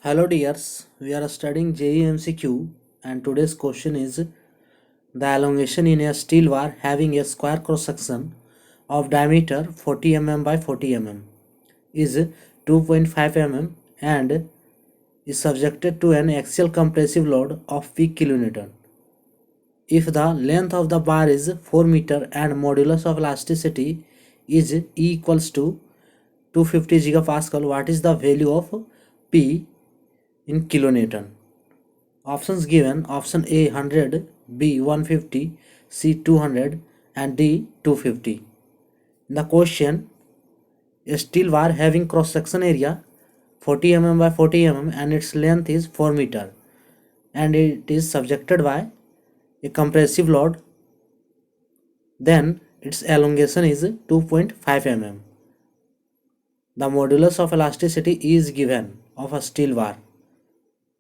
Hello dears, we are studying JEE MCQ and today's question is the elongation in a steel bar having a square cross section of diameter 40 mm by 40 mm is 2.5 mm and is subjected to an axial compressive load of P kilonewton. If the length of the bar is 4 meter and modulus of elasticity is E equals to 250 gigapascal, what is the value of P in kilonewton? Options given: option A 100, B 150, C 200 and D 250. In the question, a steel bar having cross section area 40 mm by 40 mm and its length is 4 meter and it is subjected by a compressive load, then its elongation is 2.5 mm. The modulus of elasticity is given of a steel bar.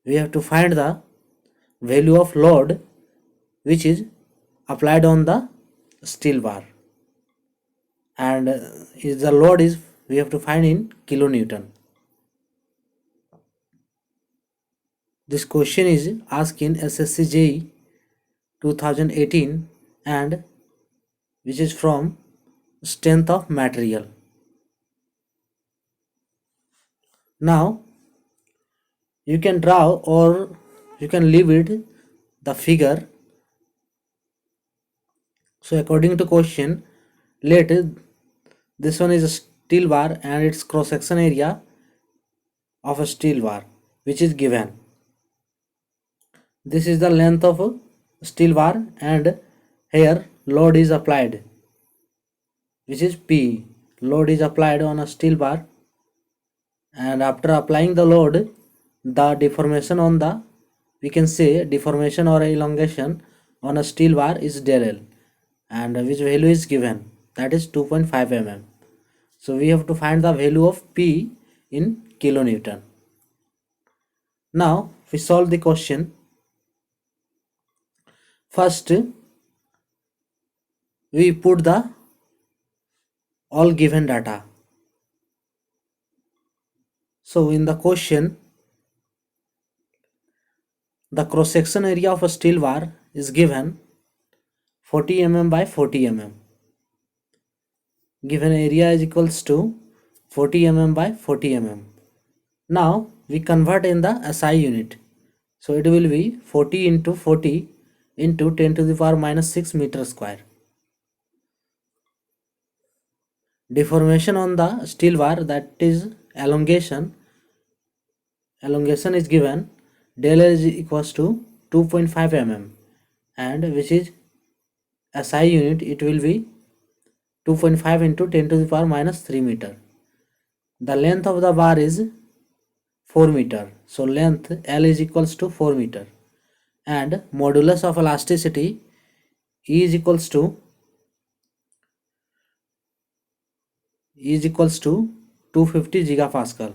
We have to find the value of load which is applied on the steel bar, and is the load is we have to find in kilonewton. This question is asked in SSC JEE 2018 and which is from strength of material. Now you can draw or you can leave it the figure. So according to question, let this one is a steel bar and its cross section area of a steel bar which is given. This is the length of a steel bar and here load is applied which is P. Load is applied on a steel bar, and after applying the load the deformation on the, we can say deformation or elongation on a steel bar is del L, and which value is given, that is 2.5 mm. So we have to find the value of P in kilonewton. Now we solve the question. First we put the all given data. So in the question, the cross section area of a steel bar is given 40 mm by 40 mm. Given area is equals to 40 mm by 40 mm. Now we convert in the SI unit. So it will be 40 into 40 into 10 to the power minus 6 meter square. Deformation on the steel bar, that is elongation. Elongation is given del L is equals to 2.5 mm and which is SI unit, it will be 2.5 into 10 to the power minus 3 meter. The length of the bar is 4 meter. So length L is equals to 4 meter and modulus of elasticity E is equals to 250 gigapascal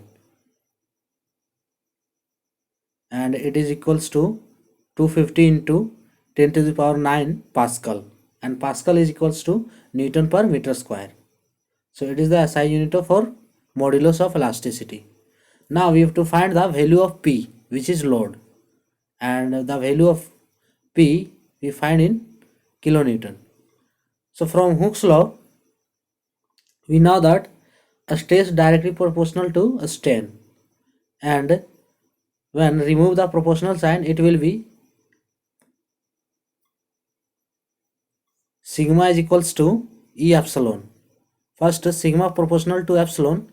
and it is equals to 250 into 10 to the power 9 pascal, and pascal is equals to Newton per meter square. So it is the SI unit for modulus of elasticity. Now we have to find the value of P, which is load, and the value of P we find in kilonewton. So from Hooke's law we know that a stress directly proportional to a strain, and when remove the proportional sign it will be sigma is equals to E epsilon. First sigma proportional to epsilon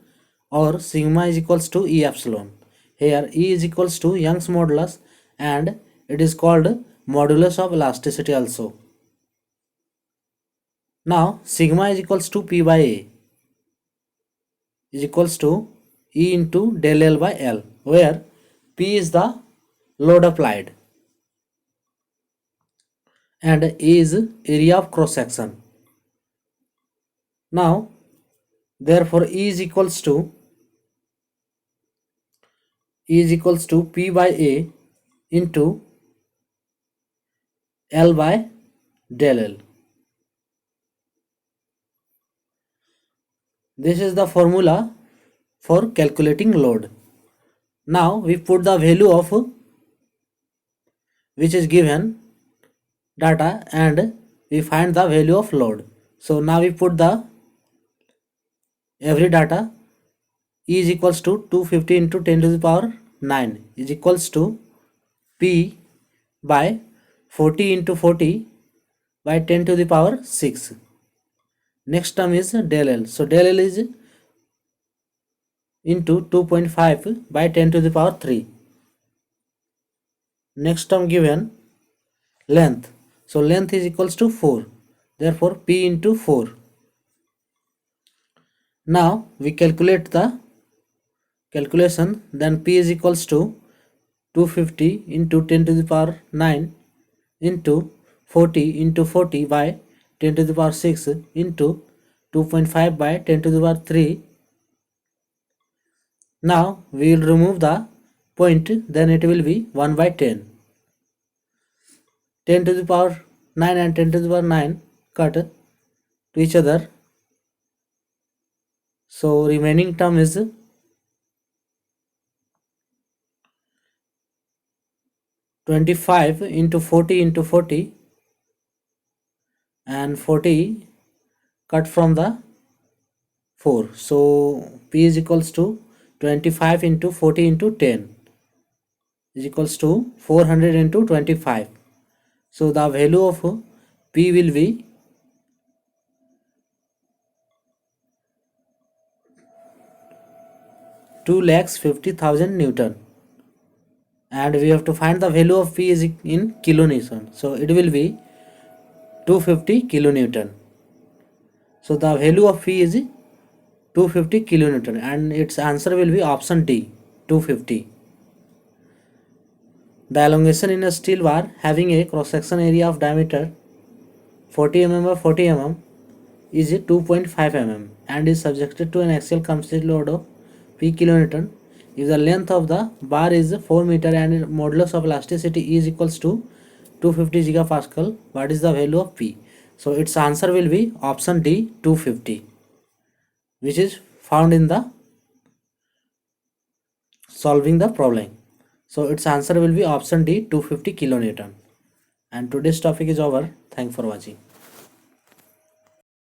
or sigma is equals to E epsilon. Here E is equals to Young's modulus and it is called modulus of elasticity also. Now sigma is equals to P by A is equals to E into del L by L, where P is the load applied and A is area of cross section. Now therefore E is equals to P by A into L by del L. This is the formula for calculating load. Now we put the value of which is given data and we find the value of load. So now we put the every data. E is equals to 250 into 10 to the power 9 is equals to P by 40 into 40 by 10 to the power 6. Next term is del L. So del L is into 2.5 by 10 to the power 3. Next term given length. So length is equals to 4. Therefore P into 4. Now we calculate the calculation. Then P is equals to 250 into 10 to the power 9 into 40 into 40 by 10 to the power 6 into 2.5 by 10 to the power 3. Now we will remove the point, then it will be 1 by 10. 10 to the power 9 and 10 to the power 9 cut to each other. So remaining term is 25 into 40 into 40 and 40 cut from the 4. So P is equals to 25 into 40 into 10 is equals to 400 into 25. So the value of P will be 2,50,000 Newton, and we have to find the value of P is in kilonewton. So it will be 250 kilonewton. So the value of P is 250 kilonewton and its answer will be option D, 250. The elongation in a steel bar having a cross-section area of diameter 40 mm by 40 mm is 2.5 mm and is subjected to an axial compressive load of P kilonewton. If the length of the bar is 4 meter and modulus of elasticity is equals to 250 gigapascal, what is the value of P? So its answer will be option D, 250, which is found in the solving the problem. So its answer will be option D, 250 kilonewton. And today's topic is over. Thanks for watching.